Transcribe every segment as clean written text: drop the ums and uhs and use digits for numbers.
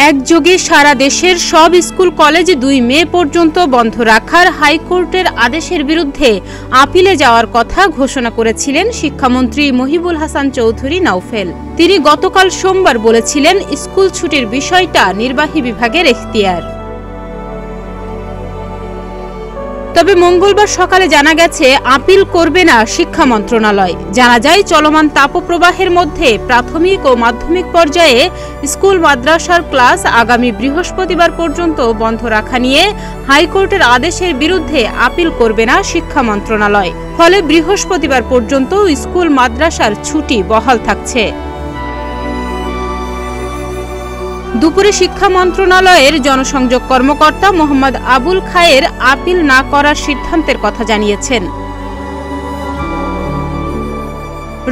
একযোগে সারা দেশের সব স্কুল কলেজ ২ মে পর্যন্ত বন্ধ রাখার হাইকোর্টের আদেশের বিরুদ্ধে আপিলে যাওয়ার কথা ঘোষণা করেছিলেন শিক্ষামন্ত্রী মহিবুল হাসান চৌধুরী নাওফেল। তিনি গতকাল সোমবার বলেছিলেন, স্কুল ছুটির বিষয়টা নির্বাহী বিভাগের এখতিয়ার। তবে মঙ্গলবার সকালে জানা গেছে আপিল করবে না শিক্ষা মন্ত্রণালয়। জানা যায়, চলমান তাপপ্রবাহের মধ্যে প্রাথমিক ও মাধ্যমিক পর্যায়ে স্কুল মাদ্রাসার ক্লাস আগামী বৃহস্পতিবার পর্যন্ত বন্ধ রাখা নিয়ে হাইকোর্টের আদেশের বিরুদ্ধে আপিল করবে না শিক্ষা মন্ত্রণালয়। ফলে বৃহস্পতিবার পর্যন্ত স্কুল মাদ্রাসার ছুটি বহাল থাকছে। দুপুরে শিক্ষা মন্ত্রণালয়ের জনসংযোগ কর্মকর্তা মোহাম্মদ আবুল খায়ের আপিল না করার সিদ্ধান্তের কথা জানিয়েছেন।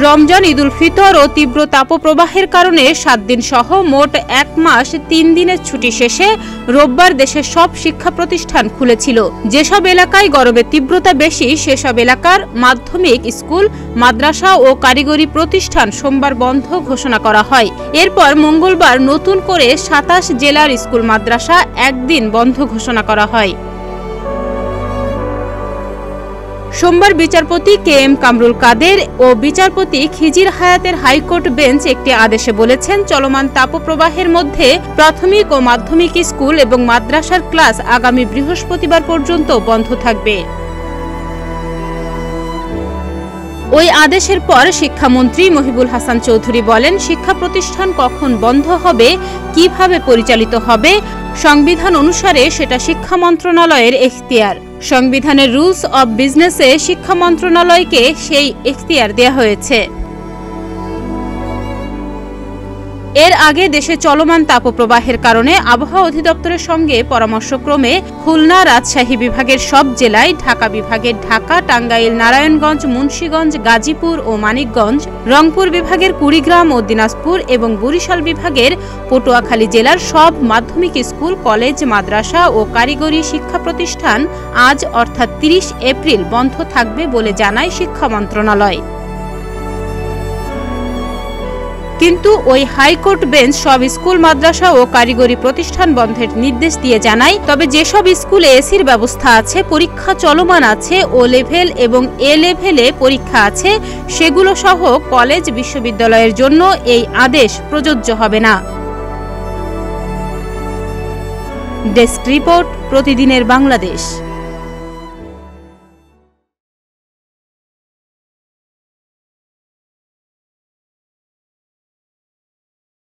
রমজান, ঈদুল ফিতর ও তীব্র তাপপ্রবাহের কারণে ৭ দিন সহ মোট ১ মাস ৩ দিনের ছুটি শেষে রোববার দেশের সব শিক্ষা প্রতিষ্ঠান খুলেছিল। যেসব এলাকায় গরমের তীব্রতা বেশি সেসব এলাকার মাধ্যমিক স্কুল, মাদ্রাসা ও কারিগরি প্রতিষ্ঠান সোমবার বন্ধ ঘোষণা করা হয়। এরপর মঙ্গলবার নতুন করে ২৭ জেলার স্কুল মাদ্রাসা একদিন বন্ধ ঘোষণা করা হয়। সোমবার বিচারপতি KM কামরুল কাদের ও বিচারপতি খিজির হায়াতের হাইকোর্ট বেঞ্চ একটি আদেশে বলেছেন, চলমান তাপপ্রবাহের মধ্যে প্রাথমিক ও মাধ্যমিক স্কুল এবং মাদ্রাসার ক্লাস আগামী বৃহস্পতিবার পর্যন্ত বন্ধ থাকবে। ওই আদেশের পর শিক্ষামন্ত্রী মহিবুল হাসান চৌধুরী বলেন, শিক্ষা প্রতিষ্ঠান কখন বন্ধ হবে, কিভাবে পরিচালিত হবে, সংবিধান অনুসারে সেটা শিক্ষা মন্ত্রণালয়ের এখতিয়ার। সংবিধানের রুলস অব বিজনেসে শিক্ষা মন্ত্রণালয়কে সেই এখতিয়ার দেওয়া হয়েছে। এর আগে দেশে চলমান তাপপ্রবাহের কারণে আবহাওয়া অধিদপ্তরের সঙ্গে পরামর্শক্রমে খুলনা, রাজশাহী বিভাগের সব জেলায়, ঢাকা বিভাগের ঢাকা, টাঙ্গাইল, নারায়ণগঞ্জ, মুন্সিগঞ্জ, গাজীপুর ও মানিকগঞ্জ, রংপুর বিভাগের কুড়িগ্রাম ও দিনাজপুর এবং বরিশাল বিভাগের পটুয়াখালী জেলার সব মাধ্যমিক স্কুল, কলেজ, মাদ্রাসা ও কারিগরি শিক্ষা প্রতিষ্ঠান আজ অর্থাৎ ৩০ এপ্রিল বন্ধ থাকবে বলে জানায় শিক্ষা মন্ত্রণালয়। কিন্তু ওই হাইকোর্ট বেঞ্চ সব স্কুল, মাদ্রাসা ও কারিগরি প্রতিষ্ঠান বন্ধের নির্দেশ দিয়ে জানায়, তবে যেসব স্কুলে এসির ব্যবস্থা আছে, পরীক্ষা চলমান আছে, ও লেভেল এবং এ লেভেলে পরীক্ষা আছে, সেগুলো সহ কলেজ, বিশ্ববিদ্যালয়ের জন্য এই আদেশ প্রযোজ্য হবে না। ডেস্ক রিপোর্ট, প্রতিদিনের বাংলাদেশ।